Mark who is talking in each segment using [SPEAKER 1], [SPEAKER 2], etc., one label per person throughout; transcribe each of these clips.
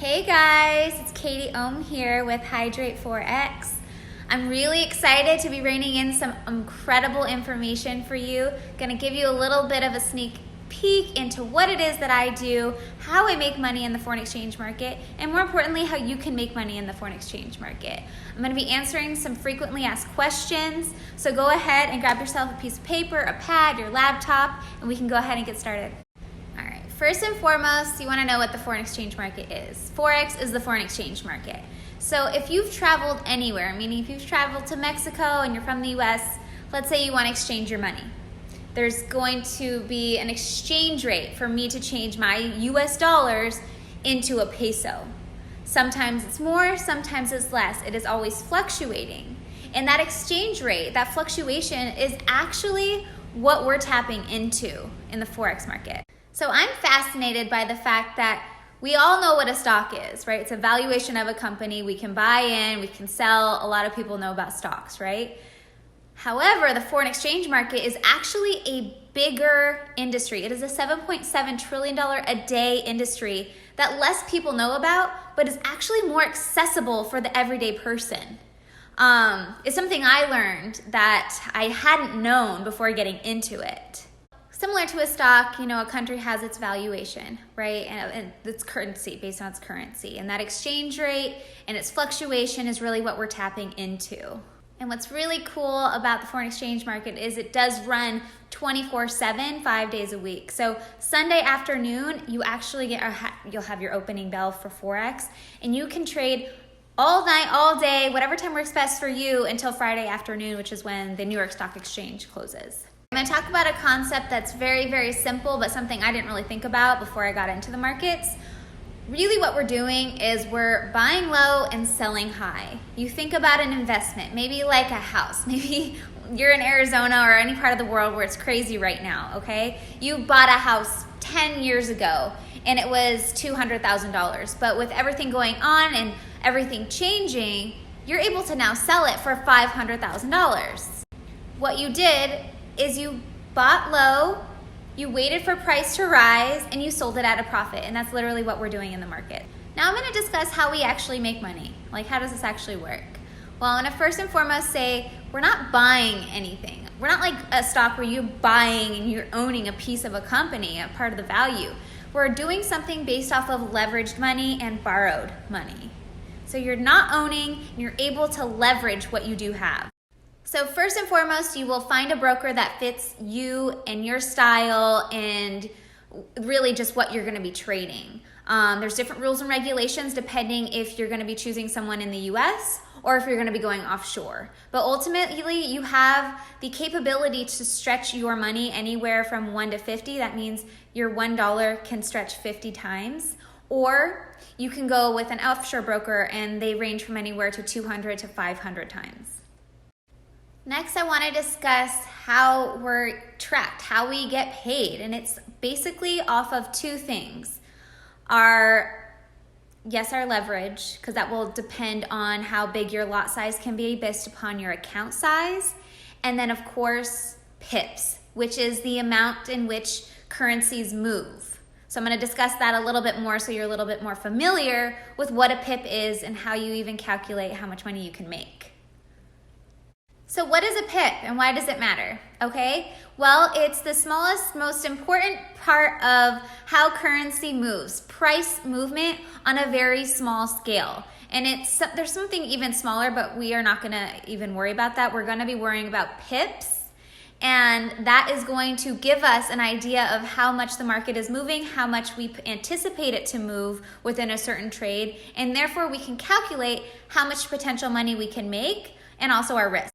[SPEAKER 1] Hey guys, it's Katie Ohm here with Hydrate Forex. I'm really excited to be bringing in some incredible information for you. Gonna give you a little bit of a sneak peek into what it is that I do, how I make money in the foreign exchange market, and more importantly, how you can make money in the foreign exchange market. I'm gonna be answering some frequently asked questions, so go ahead and grab yourself a piece of paper, a pad, your laptop, and we can go ahead and get started. First and foremost, you want to know what the foreign exchange market is. Forex is the foreign exchange market. So if you've traveled anywhere, meaning if you've traveled to Mexico and you're from the US, let's say you want to exchange your money. There's going to be an exchange rate for me to change my US dollars into a peso. Sometimes it's more, sometimes it's less. It is always fluctuating. And that exchange rate, that fluctuation is actually what we're tapping into in the Forex market. So I'm fascinated by the fact that we all know what a stock is, right? It's a valuation of a company. We can buy in, we can sell. A lot of people know about stocks, right? However, the foreign exchange market is actually a bigger industry. It is a $7.7 trillion a day industry that less people know about, but is actually more accessible for the everyday person. It's something I learned that I hadn't known before getting into it. Similar to a stock, you know, a country has its valuation, right? And its currency, based on its currency. And that exchange rate and its fluctuation is really what we're tapping into. And what's really cool about the foreign exchange market is it does run 24/7, 5 days a week. So Sunday afternoon, you actually you'll have your opening bell for Forex, and you can trade all night, all day, whatever time works best for you until Friday afternoon, which is when the New York Stock Exchange closes. I'm going to talk about a concept that's very, very simple, but something I didn't really think about before I got into the markets. Really what we're doing is we're buying low and selling high. You think about an investment, maybe like a house. Maybe you're in Arizona or any part of the world where it's crazy right now, okay? You bought a house 10 years ago and it was $200,000. But with everything going on and everything changing, you're able to now sell it for $500,000. What you did is you bought low, you waited for price to rise, and you sold it at a profit. And that's literally what we're doing in the market. Now I'm going to discuss how we actually make money. Like, how does this actually work? Well, I'm going to first and foremost say we're not buying anything. We're not like a stock where you're buying and you're owning a piece of a company, a part of the value. We're doing something based off of leveraged money and borrowed money. So you're not owning, and you're able to leverage what you do have. So first and foremost, you will find a broker that fits you and your style and really just what you're going to be trading. There's different rules and regulations depending if you're going to be choosing someone in the US or if you're going to be going offshore. But ultimately, you have the capability to stretch your money anywhere from 1 to 50. That means your $1 can stretch 50 times. Or you can go with an offshore broker and they range from anywhere to 200 to 500 times. Next, I want to discuss how we're tracked, how we get paid. And it's basically off of two things. Our leverage, because that will depend on how big your lot size can be based upon your account size. And then, of course, pips, which is the amount in which currencies move. So I'm going to discuss that a little bit more so you're a little bit more familiar with what a pip is and how you even calculate how much money you can make. So what is a pip and why does it matter? Okay, well, it's the smallest, most important part of how currency moves, price movement on a very small scale. And there's something even smaller, but we are not gonna even worry about that. We're gonna be worrying about pips, and that is going to give us an idea of how much the market is moving, how much we anticipate it to move within a certain trade, and therefore we can calculate how much potential money we can make and also our risk.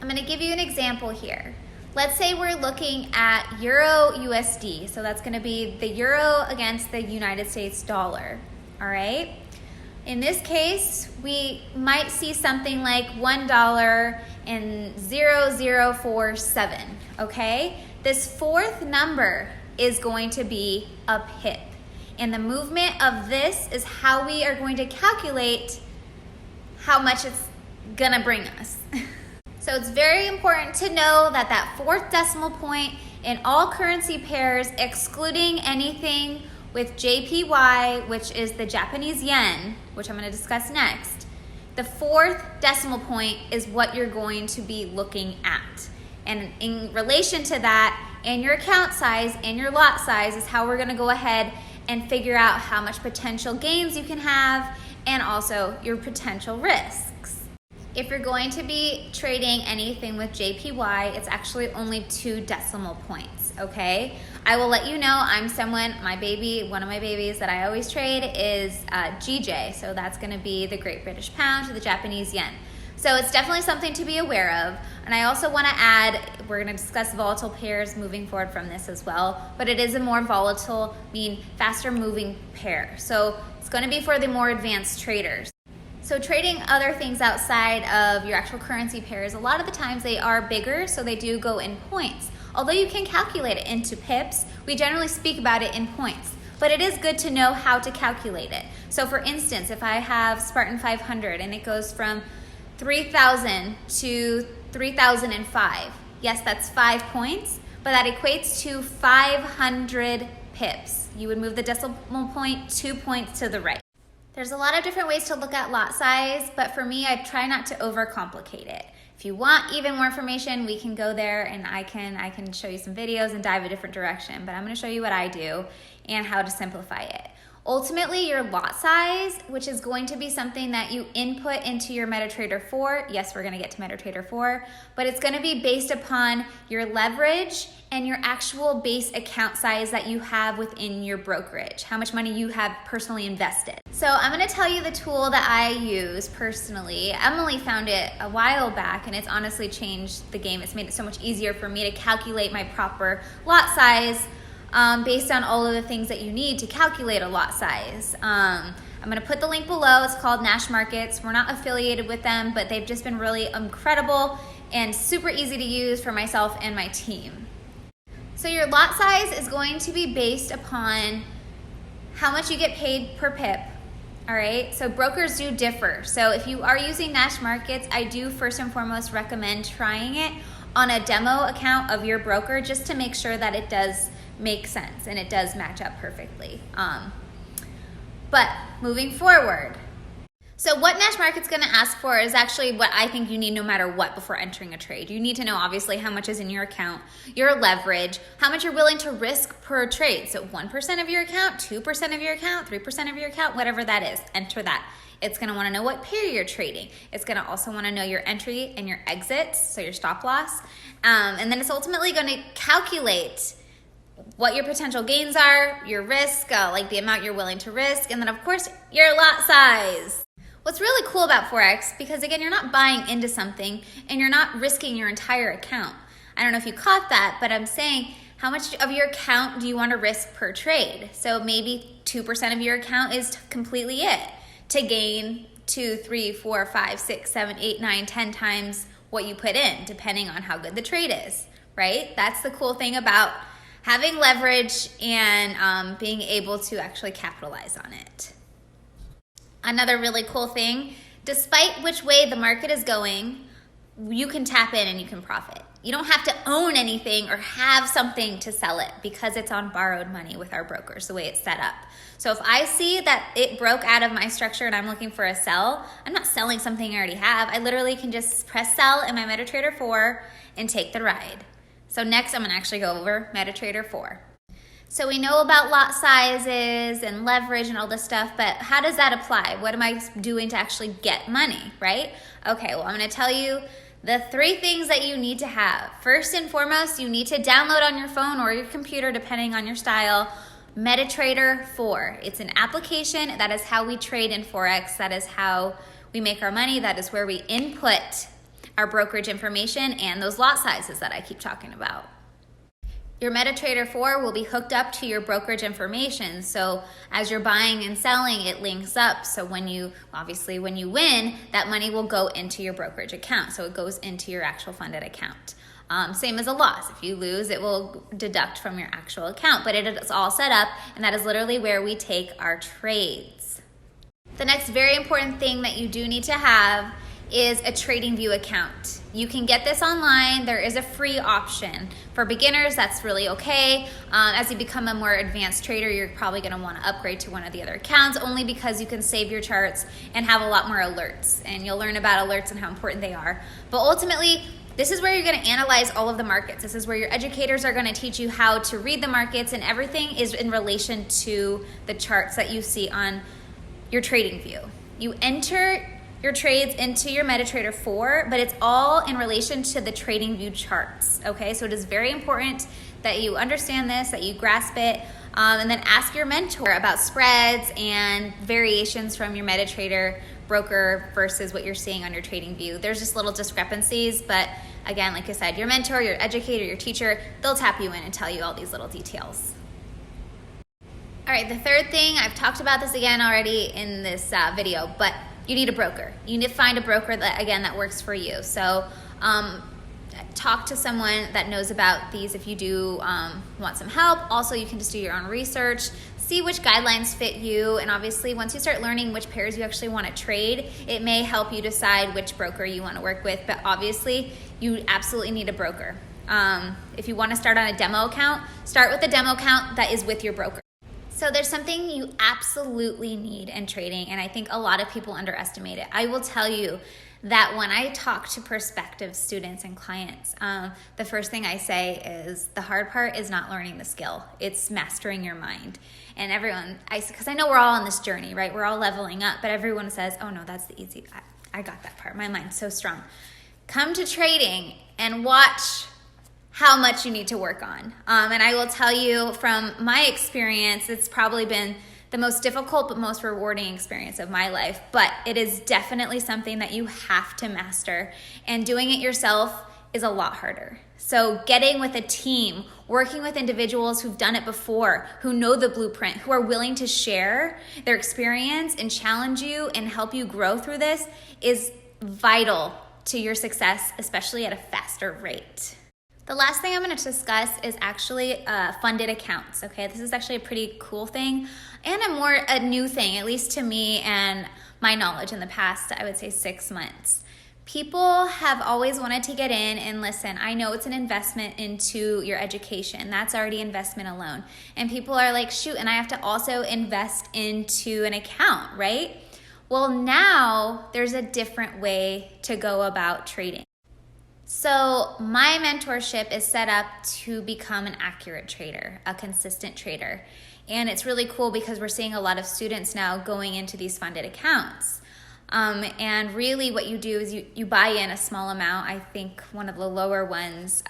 [SPEAKER 1] I'm going to give you an example here. Let's say we're looking at Euro USD. So that's going to be the euro against the United States dollar. All right. In this case, we might see something like $1.0047. Okay. This fourth number is going to be a pip. And the movement of this is how we are going to calculate how much it's going to bring us. So it's very important to know that fourth decimal point in all currency pairs, excluding anything with JPY, which is the Japanese yen, which I'm going to discuss next, the 4th decimal point is what you're going to be looking at. And in relation to that, and your account size and your lot size is how we're going to go ahead and figure out how much potential gains you can have and also your potential risks. If you're going to be trading anything with JPY, it's actually only 2 decimal points, okay? I will let you know, one of my babies that I always trade is GJ, so that's gonna be the Great British Pound to the Japanese yen. So it's definitely something to be aware of. And I also wanna add, we're gonna discuss volatile pairs moving forward from this as well, but it is a more volatile, faster moving pair. So it's gonna be for the more advanced traders. So trading other things outside of your actual currency pairs, a lot of the times they are bigger, so they do go in points. Although you can calculate it into pips, we generally speak about it in points. But it is good to know how to calculate it. So for instance, if I have Spartan 500 and it goes from 3,000 to 3,005, yes, that's 5 points, but that equates to 500 pips. You would move the decimal point 2 points to the right. There's a lot of different ways to look at lot size, but for me, I try not to overcomplicate it. If you want even more information, we can go there and I can show you some videos and dive a different direction, but I'm gonna show you what I do and how to simplify it. Ultimately, your lot size, which is going to be something that you input into your MetaTrader 4, yes, we're gonna get to MetaTrader 4, but it's gonna be based upon your leverage and your actual base account size that you have within your brokerage, how much money you have personally invested. So I'm gonna tell you the tool that I use personally. Emily found it a while back and it's honestly changed the game. It's made it so much easier for me to calculate my proper lot size based on all of the things that you need to calculate a lot size. I'm gonna put the link below. It's called Nash Markets. We're not affiliated with them, but they've just been really incredible and super easy to use for myself and my team. So your lot size is going to be based upon how much you get paid per pip. All right, so brokers do differ. So if you are using Nash Markets, I do first and foremost recommend trying it on a demo account of your broker just to make sure that it does make sense and it does match up perfectly. But moving forward, so what Nash Market's gonna ask for is actually what I think you need no matter what before entering a trade. You need to know obviously how much is in your account, your leverage, how much you're willing to risk per trade. So 1% of your account, 2% of your account, 3% of your account, whatever that is, enter that. It's gonna wanna know what pair you're trading. It's gonna also wanna know your entry and your exits, so your stop loss. And then it's ultimately gonna calculate what your potential gains are, your risk, like the amount you're willing to risk, and then of course, your lot size. What's really cool about Forex, because again, you're not buying into something and you're not risking your entire account. I don't know if you caught that, but I'm saying how much of your account do you want to risk per trade? So maybe 2% of your account is completely it to gain 2, 3, 4, 5, 6, 7, 8, 9, 10 times what you put in, depending on how good the trade is, right? That's the cool thing about having leverage and being able to actually capitalize on it. Another really cool thing, despite which way the market is going, you can tap in and you can profit. You don't have to own anything or have something to sell it because it's on borrowed money with our brokers, the way it's set up. So if I see that it broke out of my structure and I'm looking for a sell, I'm not selling something I already have. I literally can just press sell in my MetaTrader 4 and take the ride. So next I'm gonna actually go over MetaTrader 4. So we know about lot sizes and leverage and all this stuff, but how does that apply? What am I doing to actually get money, right? Okay, well I'm gonna tell you the 3 things that you need to have. First and foremost, you need to download on your phone or your computer, depending on your style, MetaTrader 4. It's an application. That is how we trade in Forex. That is how we make our money. That is where we input our brokerage information and those lot sizes that I keep talking about. Your MetaTrader 4 will be hooked up to your brokerage information. So as you're buying and selling, it links up. So when you win, that money will go into your brokerage account. So it goes into your actual funded account. Same as a loss. If you lose, it will deduct from your actual account, but it is all set up, and that is literally where we take our trades. The next very important thing that you do need to have is a TradingView account. You can get this online. There is a free option. For beginners, that's really okay. As you become a more advanced trader, you're probably gonna wanna upgrade to one of the other accounts, only because you can save your charts and have a lot more alerts. And you'll learn about alerts and how important they are. But ultimately, this is where you're gonna analyze all of the markets. This is where your educators are gonna teach you how to read the markets, and everything is in relation to the charts that you see on your TradingView. You enter your trades into your MetaTrader 4, but it's all in relation to the TradingView charts, okay? So it is very important that you understand this, that you grasp it, and then ask your mentor about spreads and variations from your MetaTrader broker versus what you're seeing on your TradingView. There's just little discrepancies, but again, like I said, your mentor, your educator, your teacher, they'll tap you in and tell you all these little details. All right, the third thing, I've talked about this again already in this video, but you need a broker. You need to find a broker that works for you. So talk to someone that knows about these if you do want some help. Also, you can just do your own research, see which guidelines fit you, and obviously once you start learning which pairs you actually want to trade, it may help you decide which broker you want to work with, but obviously you absolutely need a broker. If you want to start on a demo account, start with a demo account that is with your broker. So there's something you absolutely need in trading, and I think a lot of people underestimate it. I will tell you that when I talk to prospective students and clients, the first thing I say is the hard part is not learning the skill. It's mastering your mind. And everyone, because I know we're all on this journey, right? We're all leveling up, but everyone says, oh no, that's the easy, I got that part. My mind's so strong. Come to trading and watch how much you need to work on. And I will tell you from my experience, it's probably been the most difficult but most rewarding experience of my life, but it is definitely something that you have to master, and doing it yourself is a lot harder. So getting with a team, working with individuals who've done it before, who know the blueprint, who are willing to share their experience and challenge you and help you grow through this is vital to your success, especially at a faster rate. The last thing I'm going to discuss is actually funded accounts, okay? This is actually a pretty cool thing and a new thing, at least to me and my knowledge in the past, I would say 6 months. People have always wanted to get in, and listen, I know it's an investment into your education. That's already investment alone. And people are like, shoot, and I have to also invest into an account, right? Well, now there's a different way to go about trading. So my mentorship is set up to become an accurate trader, a consistent trader. And it's really cool because we're seeing a lot of students now going into these funded accounts. And really what you do is you buy in a small amount. I think one of the lower ones,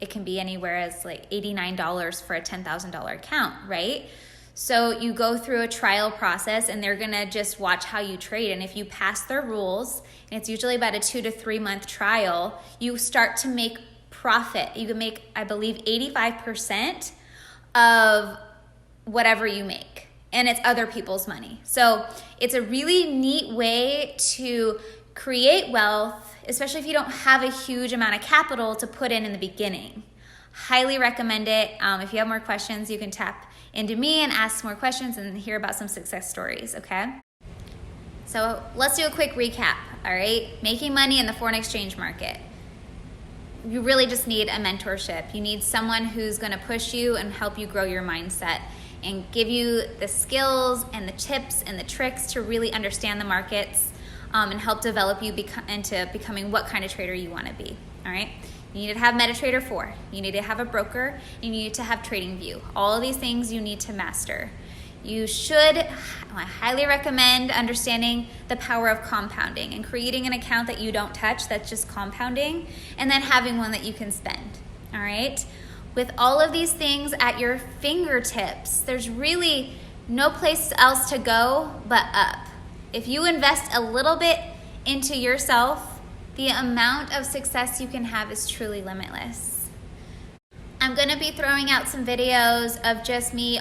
[SPEAKER 1] it can be anywhere as like $89 for a $10,000 account, right? So you go through a trial process, and they're gonna just watch how you trade. And if you pass their rules, and it's usually about a 2 to 3 month trial, you start to make profit. You can make, I believe, 85% of whatever you make. And it's other people's money. So it's a really neat way to create wealth, especially if you don't have a huge amount of capital to put in the beginning. Highly recommend it. If you have more questions, you can tap into me and ask more questions and hear about some success stories, okay? So let's do a quick recap, all right? Making money in the foreign exchange market. You really just need a mentorship. You need someone who's gonna push you and help you grow your mindset and give you the skills and the tips and the tricks to really understand the markets and help develop you into becoming what kind of trader you wanna be, all right? You need to have MetaTrader 4. You need to have a broker. You need to have TradingView. All of these things you need to master. You should, I highly recommend understanding the power of compounding and creating an account that you don't touch, that's just compounding, and then having one that you can spend, all right? With all of these things at your fingertips, there's really no place else to go but up. If you invest a little bit into yourself, the amount of success you can have is truly limitless. I'm gonna be throwing out some videos of just me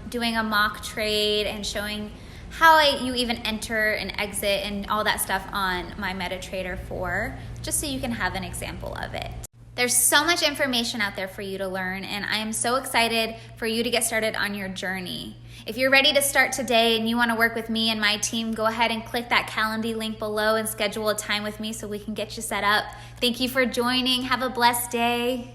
[SPEAKER 1] doing a mock trade and showing how you even enter and exit and all that stuff on my MetaTrader 4, just so you can have an example of it. There's so much information out there for you to learn, and I am so excited for you to get started on your journey. If you're ready to start today and you want to work with me and my team, go ahead and click that Calendly link below and schedule a time with me so we can get you set up. Thank you for joining. Have a blessed day.